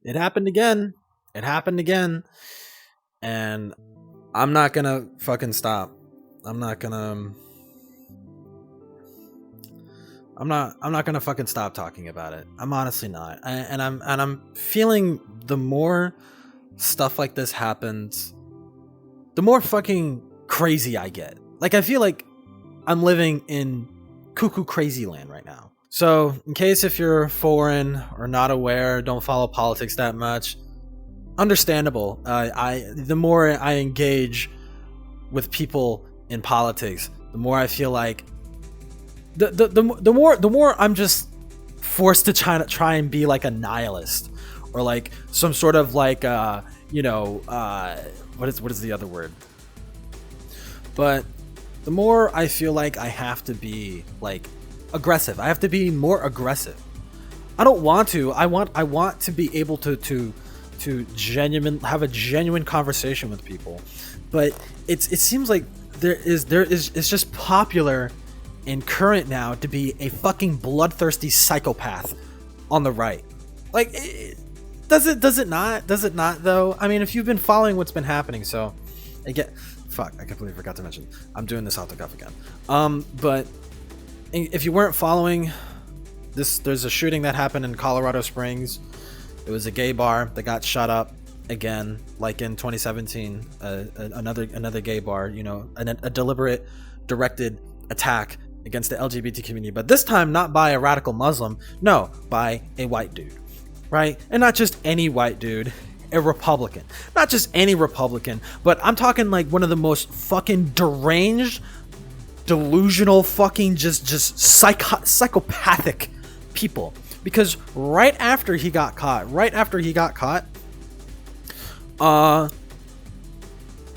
It happened again. It happened again. And I'm not gonna fucking stop. I'm not gonna fucking stop talking about it. I'm honestly not. I'm feeling the more stuff like this happens, the more fucking crazy I get. Like, I feel like I'm living in cuckoo crazy land right now. So, in case if you're foreign or not aware, don't follow politics that much, understandable. The more I engage with people in politics, the more I feel like the more I'm just forced to try and be like a nihilist, or like some sort of like what is the other word? But the more I feel like I have to be like aggressive. I have to be more aggressive. I don't want to. I want to be able to have a genuine conversation with people. But it seems like it's just popular and current now to be a fucking bloodthirsty psychopath on the right. Like, does it not though? I mean, if you've been following what's been happening, so I completely forgot to mention, I'm doing this off the cuff again. But if you weren't following this, there's a shooting that happened in Colorado Springs. It was a gay bar that got shut up again, like in 2017. Another gay bar, a deliberate, directed attack against the LGBT community, but this time not by a radical Muslim, no, by a white dude, right? And not just any white dude, a Republican. Not just any Republican, but I'm talking like one of the most fucking deranged, delusional, fucking just psychopathic people. Because right after he got caught,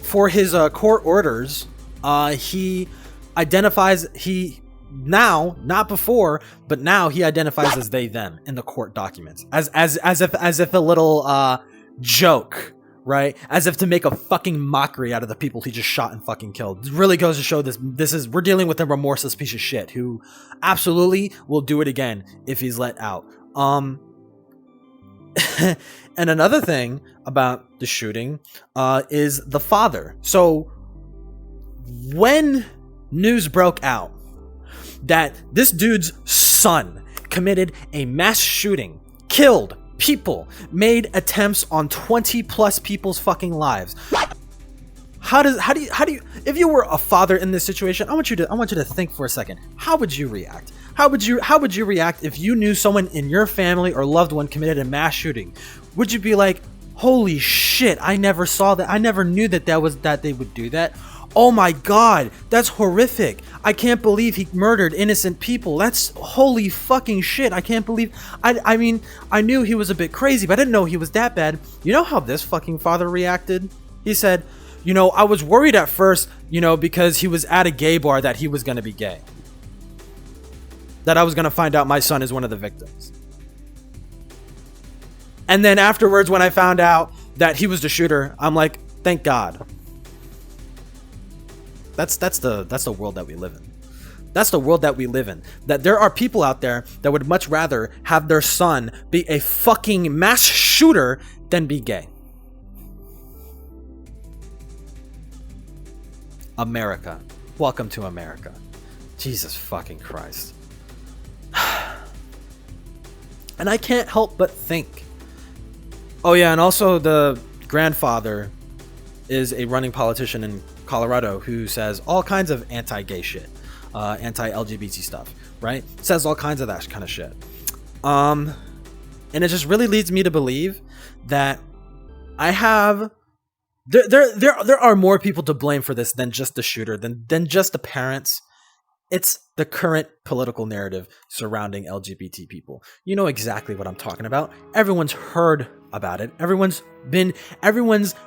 for his court orders, he identifies, not before, but now he identifies as they them in the court documents, as if a little joke, right? As if to make a fucking mockery out of the people he just shot and fucking killed. It really goes to show we're dealing with a remorseless piece of shit who absolutely will do it again if he's let out. And another thing about the shooting is the father. So when news broke out that this dude's son committed a mass shooting, killed people, made attempts on 20 plus people's fucking lives, how do you, if you were a father in this situation, I want you to think for a second. How would you react? How would you react if you knew someone in your family or loved one committed a mass shooting? Would you be like, holy shit, I never saw that, I never knew that they would do that? Oh my god, that's horrific. I can't believe he murdered innocent people. That's holy fucking shit. I can't believe. I mean, I knew he was a bit crazy, but I didn't know he was that bad. You know how this fucking father reacted? He said, I was worried at first, because he was at a gay bar that he was going to be gay. That I was going to find out my son is one of the victims. And then afterwards, when I found out that he was the shooter, I'm like, thank God. That's the world that we live in. That's the world that we live in. That there are people out there that would much rather have their son be a fucking mass shooter than be gay. America. Welcome to America. Jesus fucking Christ. And I can't help but think. Oh yeah, and also the grandfather is a running politician in Colorado who says all kinds of anti-gay shit, anti-LGBT stuff, right? Says all kinds of that kind of shit. And it just really leads me to believe that there are more people to blame for this than just the shooter, than just the parents. It's the current political narrative surrounding LGBT people. You know exactly what I'm talking about. Everyone's heard about it. Everyone's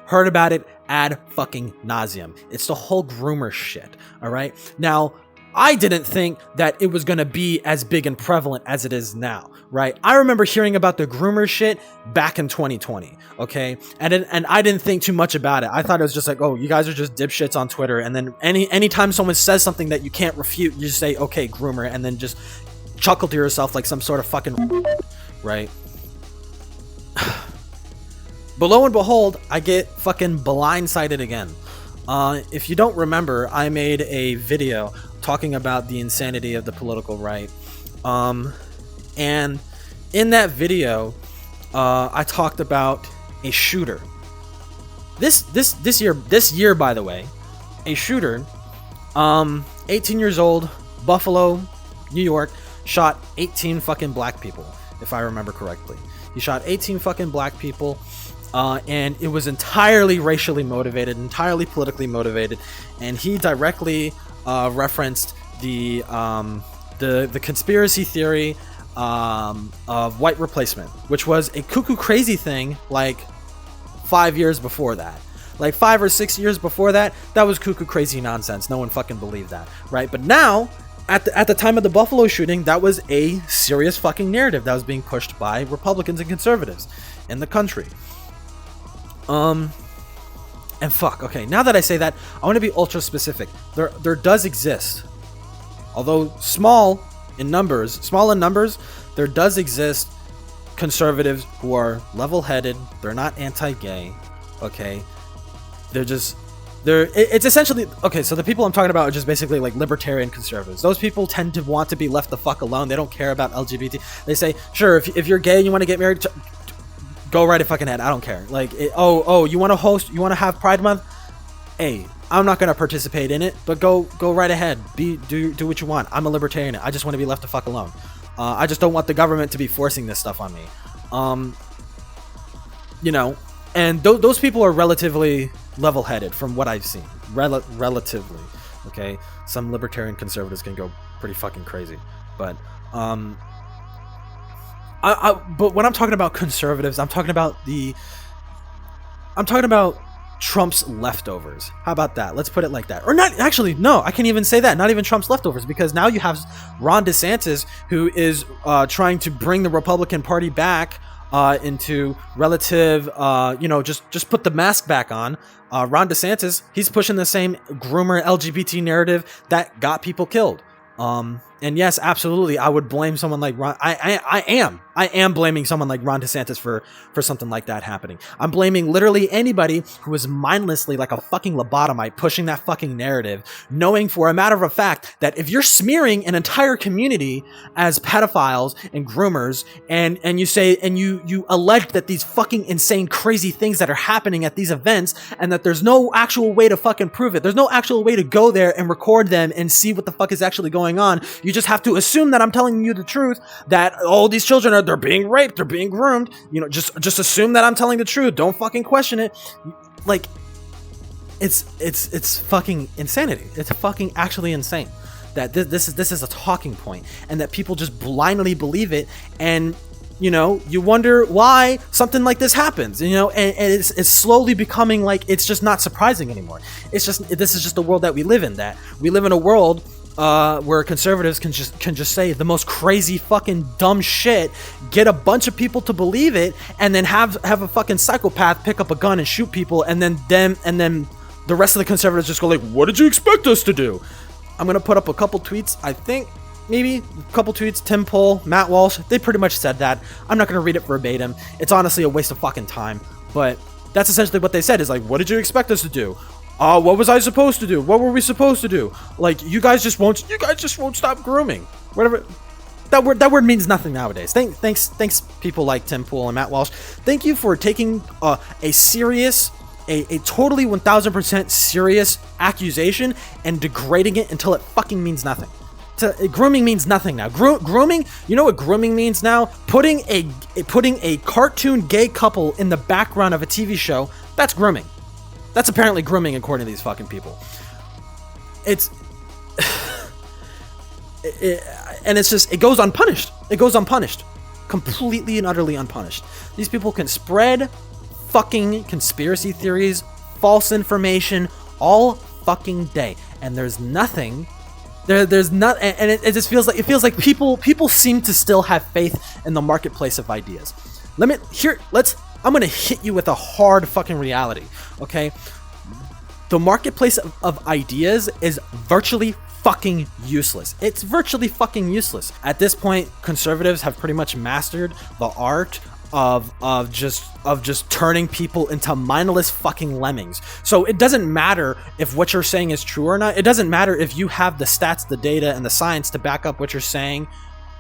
heard about it ad fucking nauseum. It's the whole groomer shit. All right. Now, I didn't think that it was going to be as big and prevalent as it is now, right? I remember hearing about the groomer shit back in 2020, okay? And I didn't think too much about it. I thought it was just like, oh, you guys are just dipshits on Twitter, and then anytime someone says something that you can't refute, you just say, okay, groomer, and then just chuckle to yourself like some sort of fucking right? But lo and behold, I get fucking blindsided again. If you don't remember, I made a video talking about the insanity of the political right. And in that video, I talked about a shooter. This year, by the way, a shooter, 18 years old, Buffalo, New York, shot 18 fucking black people, if I remember correctly. He shot 18 fucking black people. And it was entirely racially motivated, entirely politically motivated, and he directly referenced the conspiracy theory of white replacement, which was a cuckoo crazy thing like 5 years before that. Like 5 or 6 years before that, that was cuckoo crazy nonsense. No one fucking believed that, right? But now, at the time of the Buffalo shooting, that was a serious fucking narrative that was being pushed by Republicans and conservatives in the country. And fuck, okay, now that I say that, I want to be ultra specific. There does exist, although small in numbers, there does exist conservatives who are level-headed. They're not anti-gay, okay? It's essentially, okay, so the people I'm talking about are just basically like libertarian conservatives. Those people tend to want to be left the fuck alone. They don't care about LGBT. They say, sure, if you're gay and you want to get married, go right fucking ahead. I don't care. Like, you want to host? You want to have Pride Month? Hey, I'm not gonna participate in it, but go right ahead. Do what you want. I'm a libertarian. I just want to be left the fuck alone. I just don't want the government to be forcing this stuff on me. And those people are relatively level-headed from what I've seen. Relatively, okay. Some libertarian conservatives can go pretty fucking crazy, but but when I'm talking about conservatives, I'm talking about Trump's leftovers. How about that? Let's put it like that. Or not, actually, no, I can't even say that. Not even Trump's leftovers, because now you have Ron DeSantis, who is trying to bring the Republican Party back into relative, just put the mask back on. Ron DeSantis, he's pushing the same groomer LGBT narrative that got people killed. And yes, absolutely, I would blame someone like Ron. I am blaming someone like Ron DeSantis for something like that happening. I'm blaming literally anybody who is mindlessly like a fucking lobotomite pushing that fucking narrative, knowing for a matter of fact that if you're smearing an entire community as pedophiles and groomers, and you say, and you allege that these fucking insane crazy things that are happening at these events, and that there's no actual way to fucking prove it, there's no actual way to go there and record them and see what the fuck is actually going on. You just have to assume that I'm telling you the truth, that all these children they're being raped, they're being groomed. Just assume that I'm telling the truth. Don't fucking question it. Like, it's fucking insanity. It's fucking actually insane that this is a talking point, and that people just blindly believe it. And you wonder why something like this happens. And it's slowly becoming like it's just not surprising anymore. This is just the world that we live in. That we live in a world where conservatives can just say the most crazy fucking dumb shit, get a bunch of people to believe it, and then have a fucking psychopath pick up a gun and shoot people, and then the rest of the conservatives just go like, what did you expect us to do? I'm gonna put up a couple tweets. I think maybe a couple tweets. Tim Pool, Matt Walsh, they pretty much said that. I'm not gonna read it verbatim. It's honestly a waste of fucking time, but that's essentially what they said, is like, what did you expect us to do? What was I supposed to do? What were we supposed to do? Like, you guys just won't stop grooming. Whatever. That word means nothing nowadays. Thanks people like Tim Pool and Matt Walsh. Thank you for taking a totally 1000% serious accusation and degrading it until it fucking means nothing. Grooming means nothing now. Grooming, you know what grooming means now? Putting a cartoon gay couple in the background of a TV show, that's grooming. That's apparently grooming according to these fucking people. And it's just, it goes unpunished. It goes unpunished. Completely and utterly unpunished. These people can spread fucking conspiracy theories, false information, all fucking day. And there's nothing, there's not, and it just feels like people seem to still have faith in the marketplace of ideas. I'm gonna hit you with a hard fucking reality, okay? The marketplace of ideas is virtually fucking useless. It's virtually fucking useless. At this point, conservatives have pretty much mastered the art of just turning people into mindless fucking lemmings. So it doesn't matter if what you're saying is true or not. It doesn't matter if you have the stats, the data, and the science to back up what you're saying.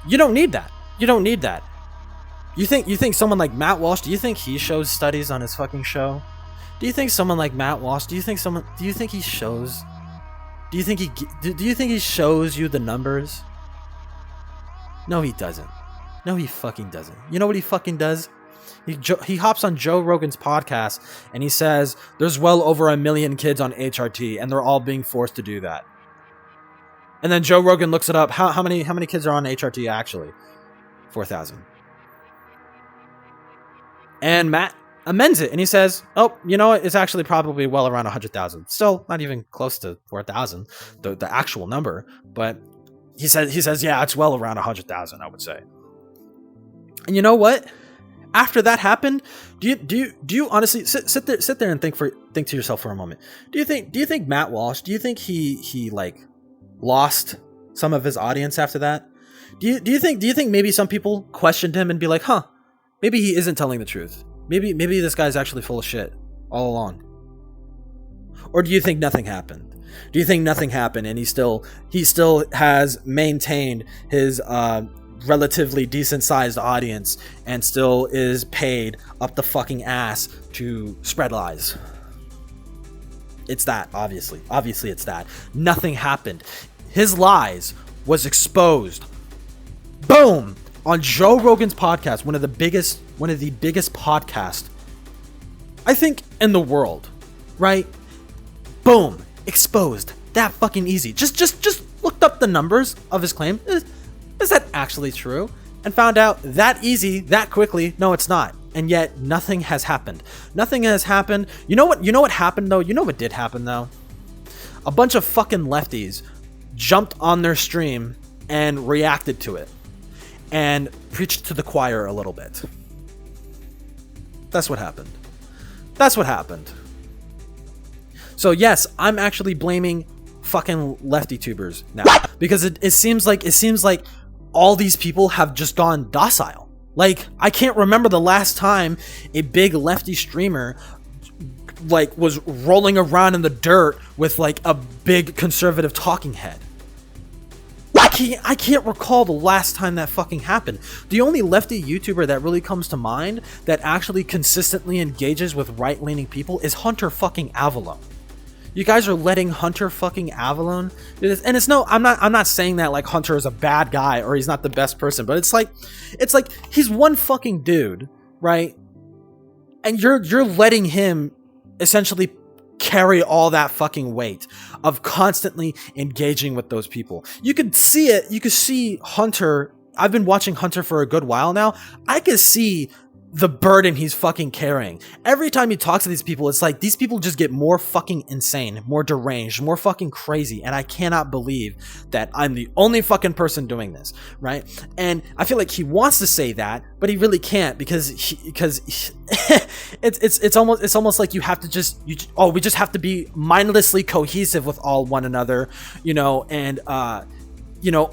You don't need that. You don't need that. You think someone like Matt Walsh, do you think he shows studies on his fucking show? Do you think someone like Matt Walsh, do you think he shows, do you think he shows you the numbers? No, he doesn't. No, he fucking doesn't. You know what he fucking does? He hops on Joe Rogan's podcast and he says there's well over 1 million kids on HRT and they're all being forced to do that. And then Joe Rogan looks it up. How many kids are on HRT actually? 4,000. And Matt amends it and he says, oh, you know what? It's actually probably well around 100,000. Still not even close to 4,000, the actual number. But he says, yeah, it's well around 100,000, I would say. And you know what? After that happened, do you honestly sit there and think to yourself for a moment? Do you think Matt Walsh, do you think he like lost some of his audience after that? Do you think maybe some people questioned him and be like, huh, maybe he isn't telling the truth. Maybe this guy's actually full of shit all along. Or do you think nothing happened? Do you think nothing happened and he still has maintained his relatively decent sized audience and still is paid up the fucking ass to spread lies? It's that, obviously it's that. Nothing happened. His lies was exposed. Boom! On Joe Rogan's podcast, one of the biggest podcasts, I think, in the world, right? Boom! Exposed. That fucking easy. Just looked up the numbers of his claim. Is that actually true? And found out that easy, that quickly. No, it's not. And yet nothing has happened. Nothing has happened. You know what happened though? You know what did happen though? A bunch of fucking lefties jumped on their stream and reacted to it and preached to the choir a little bit. That's what happened. That's what happened. So yes, I'm actually blaming fucking lefty tubers now because it seems like all these people have just gone docile. Like, I can't remember the last time a big lefty streamer like was rolling around in the dirt with like a big conservative talking head. I can't recall the last time that fucking happened. The only lefty YouTuber that really comes to mind that actually consistently engages with right-leaning people is Hunter fucking Avalon. You guys are letting Hunter fucking Avalon do this, and it's no. I'm not saying that like Hunter is a bad guy or he's not the best person, but it's like he's one fucking dude, right? And you're letting him essentially carry all that fucking weight of constantly engaging with those people. You could see it. You could see Hunter. I've been watching Hunter for a good while now. I could see the burden he's fucking carrying. Every time he talks to these people, it's like these people just get more fucking insane, more deranged, more fucking crazy. And I cannot believe that I'm the only fucking person doing this, right? And I feel like he wants to say that, but he really can't because it's almost like you have to we just have to be mindlessly cohesive with all one another, you know, and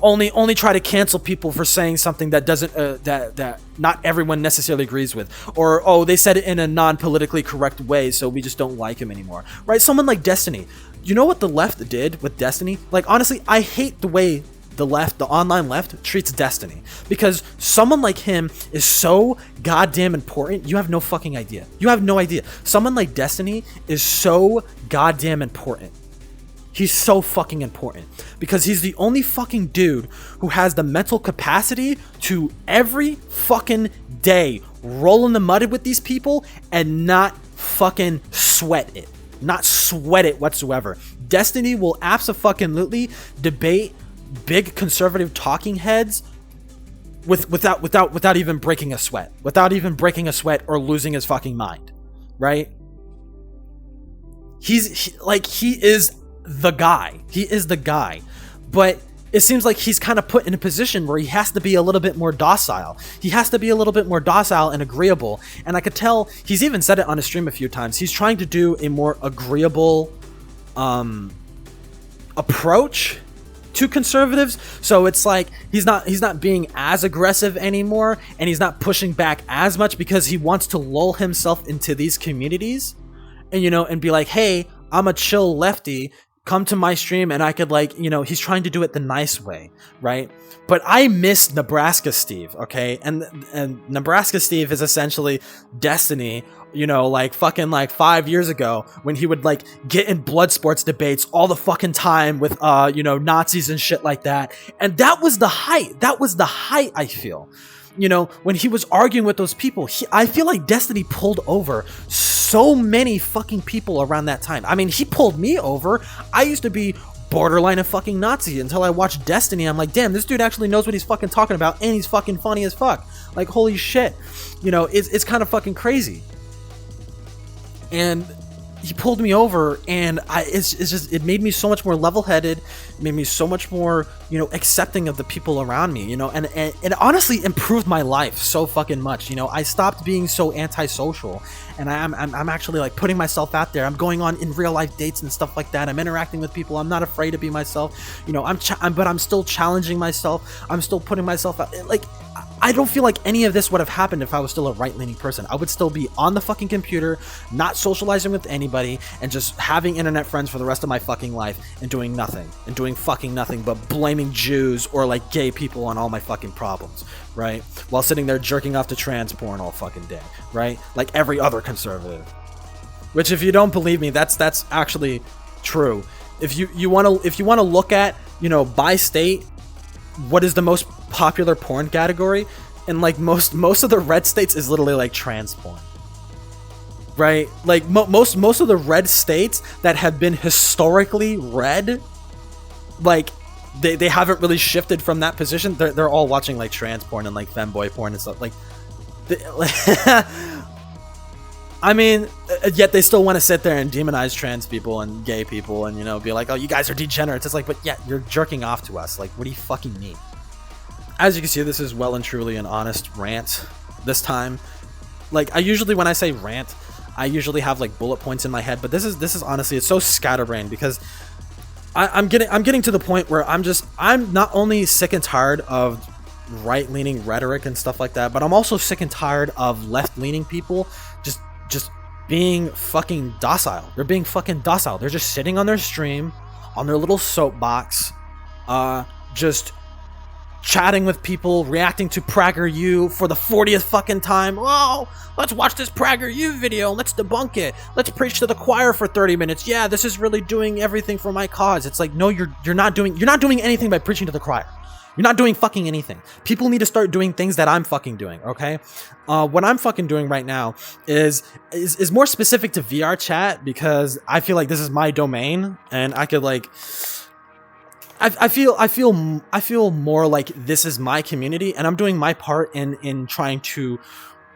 only try to cancel people for saying something that doesn't that not everyone necessarily agrees with, or they said it in a non-politically correct way, so we just don't like him anymore, right? Someone like Destiny. You know what the left did with Destiny? Like, honestly, I hate the way the online left treats Destiny, because someone like him is so goddamn important. You have no fucking idea. You have no idea. Someone like Destiny is so goddamn important. He's so fucking important because he's the only fucking dude who has the mental capacity to every fucking day roll in the mud with these people and not fucking sweat it. Not sweat it whatsoever. Destiny will abso-fucking-lutely debate big conservative talking heads without even breaking a sweat. Without even breaking a sweat or losing his fucking mind. Right? He is the guy. He is the guy. But it seems like he's kind of put in a position where he has to be a little bit more docile. He has to be a little bit more docile and agreeable. And I could tell, he's even said it on his stream a few times, he's trying to do a more agreeable approach to conservatives, so it's like he's not being as aggressive anymore, and he's not pushing back as much because he wants to lull himself into these communities, and and be like, hey, I'm a chill lefty, come to my stream and I could like, he's trying to do it the nice way, right? But I miss Nebraska Steve, okay? And Nebraska Steve is essentially Destiny, like fucking like 5 years ago when he would like get in blood sports debates all the fucking time with Nazis and shit like that. And that was the height. That was the height, I feel. When he was arguing with those people, I feel like Destiny pulled over so many fucking people around that time. I mean, he pulled me over. I used to be borderline a fucking Nazi until I watched Destiny. I'm like, damn, this dude actually knows what he's fucking talking about, and he's fucking funny as fuck. Like, holy shit. It's kind of fucking crazy. And he pulled me over, and it made me so much more level-headed, made me so much more, accepting of the people around me, and it honestly improved my life so fucking much. I stopped being so antisocial, and I'm actually like putting myself out there. I'm going on in real life dates and stuff like that. I'm interacting with people. I'm not afraid to be myself. But I'm still challenging myself. I'm still putting myself out. Like, I don't feel like any of this would have happened if I was still a right-leaning person. I would still be on the fucking computer, not socializing with anybody, and just having internet friends for the rest of my fucking life, and doing nothing, and doing fucking nothing but blaming Jews or like gay people on all my fucking problems, right? While sitting there jerking off to trans porn all fucking day, right? Like every other conservative. Which, if you don't believe me, that's actually true. If you want to look at, by state, what is the most popular porn category, and like most of the red states is literally like trans porn, right? Like most of the red states that have been historically red, like they haven't really shifted from that position. They're all watching like trans porn and like femboy porn and stuff like I mean, yet they still want to sit there and demonize trans people and gay people and, be like, oh, you guys are degenerates. It's like, but yeah, you're jerking off to us. Like, what do you fucking mean? As you can see, this is well and truly an honest rant this time. Like, I usually, when I say rant, I usually have like bullet points in my head, but this is honestly, it's so scatterbrained because I'm getting to the point where I'm not only sick and tired of right-leaning rhetoric and stuff like that, but I'm also sick and tired of left-leaning people just being fucking docile. They're being fucking docile. They're just sitting on their stream, on their little soapbox, just chatting with people, reacting to pragerU for the 40th fucking time. Oh, let's watch this pragerU video. Let's debunk it. Let's preach to the choir for 30 minutes. Yeah, this is really doing everything for my cause. It's like, no, you're not doing anything by preaching to the choir. You're not doing fucking anything. People need to start doing things that I'm fucking doing, okay? What I'm fucking doing right now is more specific to VR chat because I feel like this is my domain and I could like I feel more like this is my community and I'm doing my part in trying to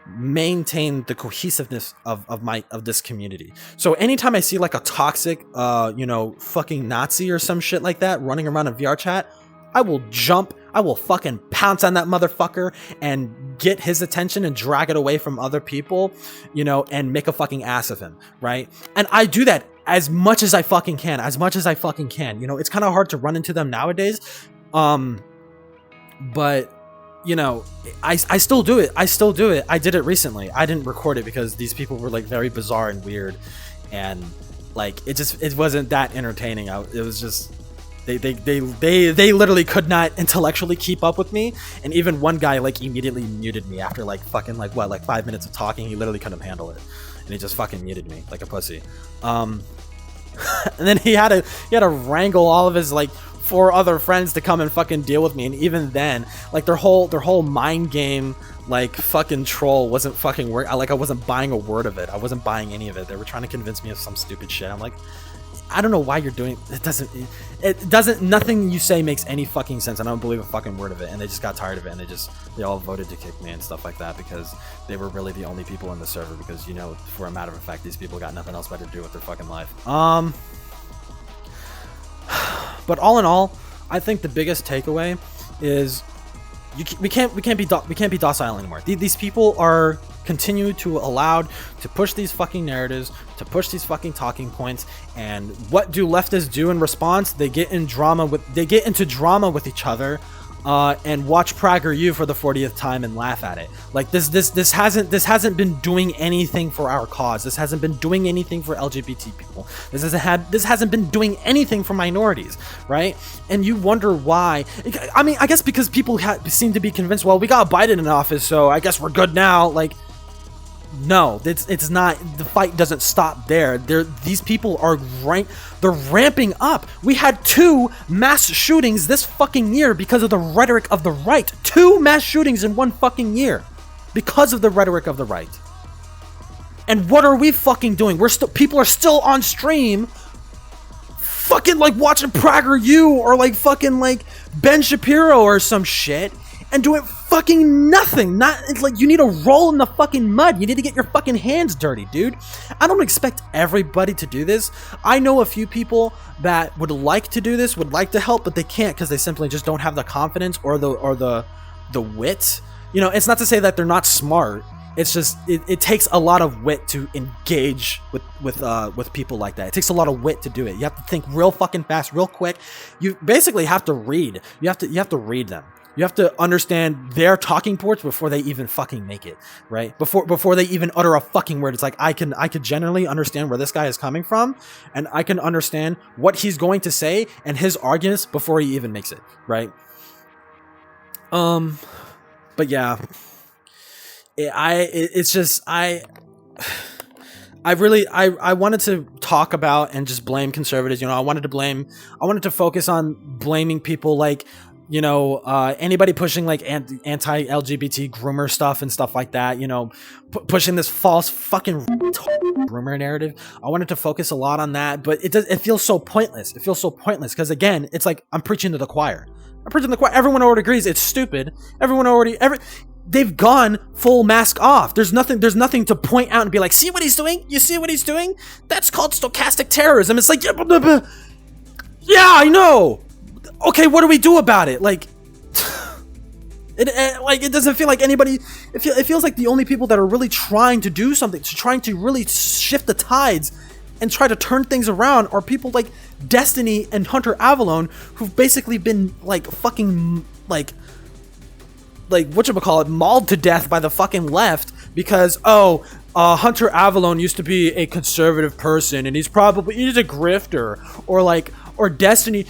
maintain the cohesiveness of this community. So anytime I see like a toxic fucking Nazi or some shit like that running around in VR chat, I will jump, I will fucking pounce on that motherfucker and get his attention and drag it away from other people, and make a fucking ass of him, right? And I do that as much as I fucking can, it's kind of hard to run into them nowadays, but, I still do it, I did it recently. I didn't record it because these people were like very bizarre and weird, and like, it wasn't that entertaining. It was just... They literally could not intellectually keep up with me, and even one guy like immediately muted me after like fucking like 5 minutes of talking. He literally couldn't handle it, and he just fucking muted me like a pussy. And then he had to wrangle all of his like 4 other friends to come and fucking deal with me, and even then, like their whole mind game like fucking troll wasn't fucking work. I wasn't buying a word of it. I wasn't buying any of it. They were trying to convince me of some stupid shit. I'm like, I don't know why you're doing it. Nothing you say makes any fucking sense, and I don't believe a fucking word of it. And they just got tired of it, and they all voted to kick me and stuff like that because they were really the only people in the server. Because for a matter of fact, these people got nothing else better to do with their fucking life. But all in all, I think the biggest takeaway is we can't be docile anymore. These people are continue to allow to push these fucking narratives, to push these fucking talking points. And what do leftists do in response? They get into drama with each other, and watch pragerU for the 40th time and laugh at it. Like this hasn't been doing anything for our cause. This hasn't been doing anything for LGBT people. This hasn't been doing anything for minorities, right? And you wonder why. I mean, I guess because people seem to be convinced, well, we got Biden in office, so I guess we're good now. Like, no, it's not. The fight doesn't stop there. These people are they're ramping up. We had 2 mass shootings this fucking year because of the rhetoric of the right. 2 mass shootings in 1 fucking year because of the rhetoric of the right. And what are we fucking doing? People are still on stream, fucking like watching pragerU or like fucking like Ben Shapiro or some shit, and doing fucking nothing. It's like you need to roll in the fucking mud. You need to get your fucking hands dirty, dude. I don't expect everybody to do this. I know a few people that would like to do this, would like to help, but they can't because they simply just don't have the confidence or the wit. You know, it's not to say that they're not smart. It's just it takes a lot of wit to engage with people like that. It takes a lot of wit to do it. You have to think real fucking fast, real quick. You basically have to read. You have to read them. You have to understand their talking points before they even fucking make it, right? Before they even utter a fucking word. It's like I could generally understand where this guy is coming from, and I can understand what he's going to say and his arguments before he even makes it, right? But yeah, I wanted to talk about and just blame conservatives. You know, I wanted to focus on blaming people like, you know, anybody pushing like anti-LGBT groomer stuff and stuff like that, you know, pushing this false fucking groomer narrative. I wanted to focus a lot on that, but it feels so pointless. It feels so pointless because, again, it's like I'm preaching to the choir. Everyone already agrees it's stupid. They've gone full mask off. There's nothing to point out and be like, see what he's doing? You see what he's doing? That's called stochastic terrorism. It's like, yeah, I know. Okay, what do we do about it? Like, it doesn't feel like anybody. It feels like the only people that are really trying to do something, trying to really shift the tides and try to turn things around, are people like Destiny and Hunter Avalon, who've basically been like fucking like whatchamacallit, mauled to death by the fucking left because Hunter Avalon used to be a conservative person and he's a grifter, or Destiny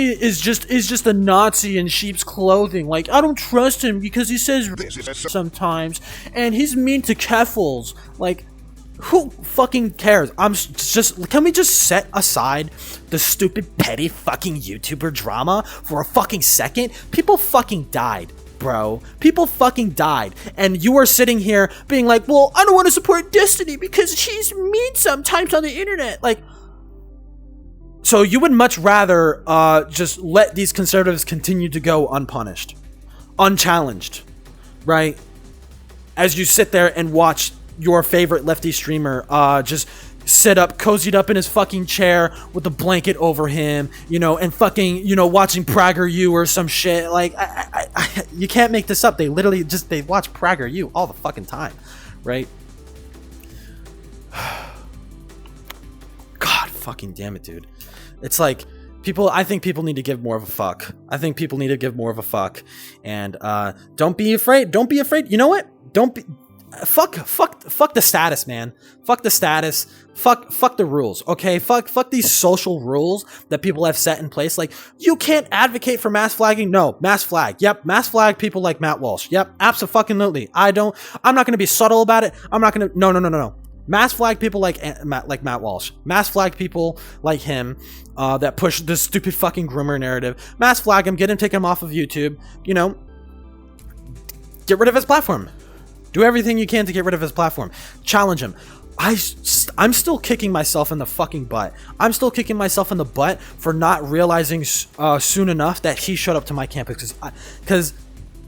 is just a Nazi in sheep's clothing. Like, I don't trust him because he says sometimes and he's mean to keffals. Like, who fucking cares? Can we just set aside the stupid petty fucking YouTuber drama for a fucking second? People fucking died, bro. People fucking died. And you are sitting here being like, well, I don't want to support Destiny because she's mean sometimes on the internet. Like, so you would much rather just let these conservatives continue to go unpunished, unchallenged, right? As you sit there and watch your favorite lefty streamer just sit up, cozied up in his fucking chair with a blanket over him, you know, and fucking, you know, watching pragerU or some shit. Like, you can't make this up. They literally they watch pragerU all the fucking time, right? God fucking damn it, dude. It's like, I think people need to give more of a fuck. And don't be afraid. You know what? Fuck the status, man. Fuck the status. Fuck the rules, okay? Fuck these social rules that people have set in place. Like, you can't advocate for mass flagging. No, mass flag. Yep, mass flag people like Matt Walsh. Yep, abso-fucking-lutely. I'm not gonna be subtle about it. No. Mass flag people like Matt Walsh. Mass flag people like him that push this stupid fucking groomer narrative. Mass flag him, get him off of YouTube. You know, get rid of his platform. Do everything you can to get rid of his platform. Challenge him. I'm still kicking myself in the fucking butt. I'm still kicking myself in the butt for not realizing soon enough that he showed up to my campus. Because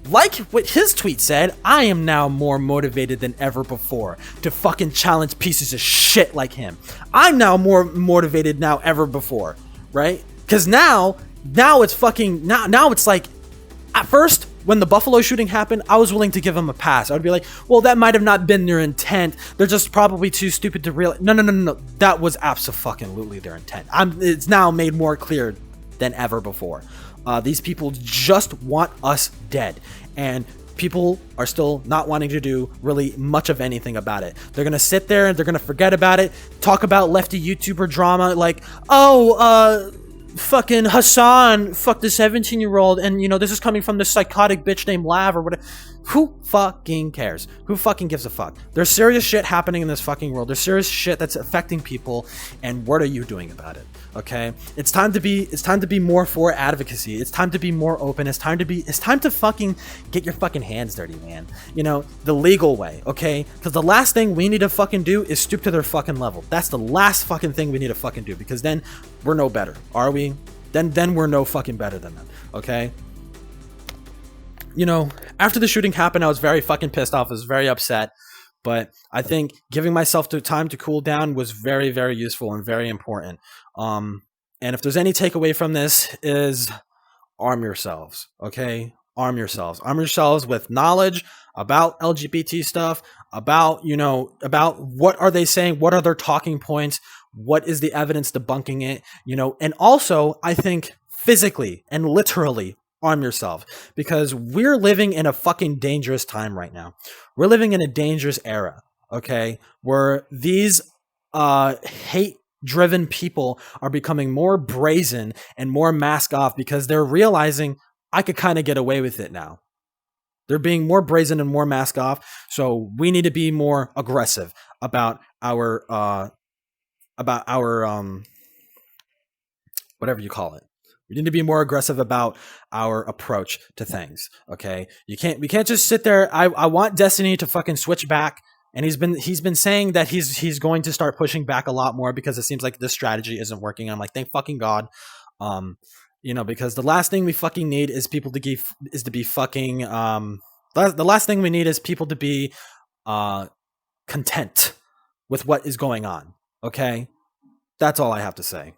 like what his tweet said, I am now more motivated than ever before to fucking challenge pieces of shit like him. I'm now more motivated now ever before, right? Because now it's fucking, now it's like, at first, when the Buffalo shooting happened, I was willing to give them a pass. I would be like, well, that might have not been their intent. They're just probably too stupid to realize. No. That was absolutely their intent. It's now made more clear than ever before. These people just want us dead. And people are still not wanting to do really much of anything about it. They're going to sit there and they're going to forget about it, talk about lefty YouTuber drama like, oh, fucking Hassan fucked a 17-year-old, and this is coming from this psychotic bitch named Lav or whatever. Who fucking cares? Who fucking gives a fuck? There's serious shit happening in this fucking world. There's serious shit that's affecting people, and what are you doing about it? Okay, it's time to be more for advocacy. It's time to be more open. It's time to fucking get your fucking hands dirty, man. The legal way, okay? Because the last thing we need to fucking do is stoop to their fucking level. That's the last fucking thing we need to fucking do, because then we're no better, are we? Then we're no fucking better than them, okay? After the shooting happened, I was very fucking pissed off. I was very upset. But I think giving myself time to cool down was very, very useful and very important. And if there's any takeaway from this is arm yourselves, okay? Arm yourselves. Arm yourselves with knowledge about LGBT stuff, about what are they saying? What are their talking points? What is the evidence debunking it? And also I think physically and literally arm yourself, because we're living in a fucking dangerous time right now. We're living in a dangerous era, okay? Where these hate-driven people are becoming more brazen and more mask off because they're realizing I could kind of get away with it now. They're being more brazen and more mask off, so we need to be more aggressive about our whatever you call it. We need to be more aggressive about our approach to things. Okay, we can't just sit there. I want Destiny to fucking switch back, and he's been saying that he's going to start pushing back a lot more because it seems like this strategy isn't working. I'm like, thank fucking God, because the last thing we fucking need is people to be fucking the last thing we need is people to be content with what is going on. Okay, that's all I have to say.